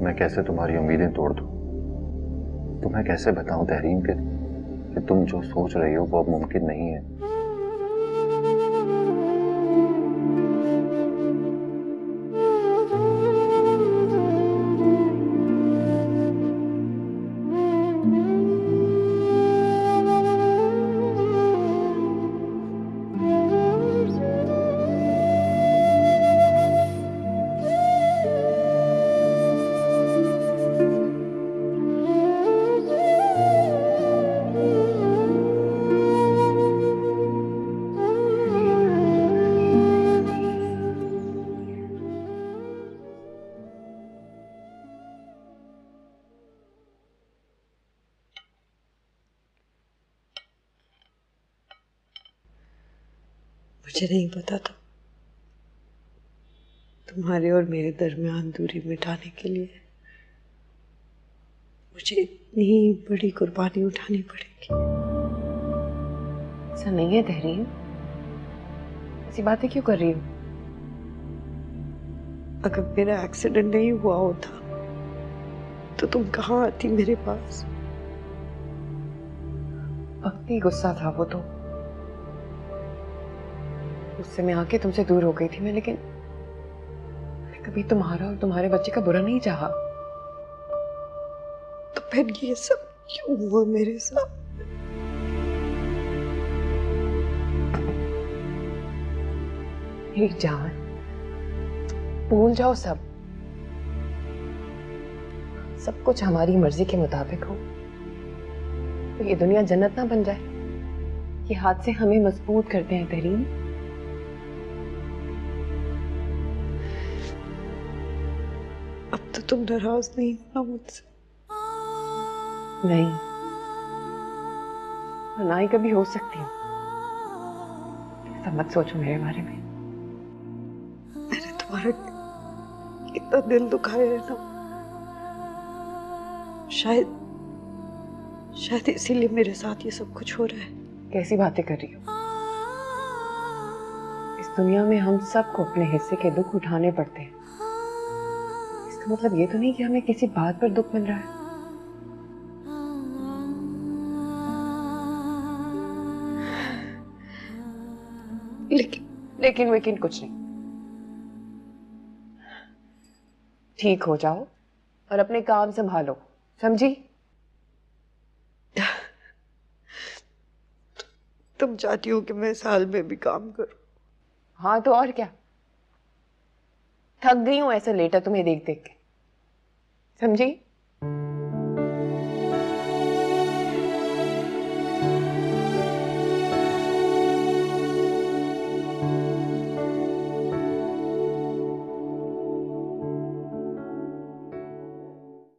मैं कैसे तुम्हारी उम्मीदें तोड़ दूं? तुम्हें कैसे बताऊं तहरीम कि तुम जो सोच रही हो वो अब मुमकिन नहीं है। मुझे नहीं पता था तुम्हारे और मेरे दरमियान दूरी मिटाने के लिए मुझे इतनी बड़ी कुर्बानी उठानी पड़ेगी। ऐसा नहीं है तहरीर, ऐसी बातें क्यों कर रही हो? अगर मेरा एक्सीडेंट नहीं हुआ होता तो तुम कहाँ आती मेरे पास? वक्त ही गुस्सा था वो तो, गुस्से में आके तुमसे दूर हो गई थी मैं, लेकिन कभी तुम्हारा और तुम्हारे बच्चे का बुरा नहीं चाहा। तो फिर ये सब क्यों हुआ मेरे साथ? मेरी जान, भूल जाओ सब कुछ हमारी मर्जी के मुताबिक हो तो ये दुनिया जन्नत ना बन जाए। ये हादसे हमें मजबूत करते हैं तहरीर। अब तो तुम नाराज नहीं होना मुझसे? नहीं, ना ही कभी हो सकती हूँ। ऐसा मत सोचो मेरे बारे में। मैंने तुम्हारा इतना दिल दुखाया है ना, शायद इसीलिए मेरे साथ ये सब कुछ हो रहा है। कैसी बातें कर रही हो? इस दुनिया में हम सबको अपने हिस्से के दुख उठाने पड़ते हैं। इसका मतलब ये तो नहीं कि हमें किसी बात पर दुख मिल रहा है। लेकिन कुछ नहीं। ठीक हो जाओ और अपने काम संभालो, समझी? तुम चाहती हो कि मैं साल में भी काम करूं? हाँ तो और क्या, थक गई हूं ऐसे लेटा तुम्हें देख देख के, समझी?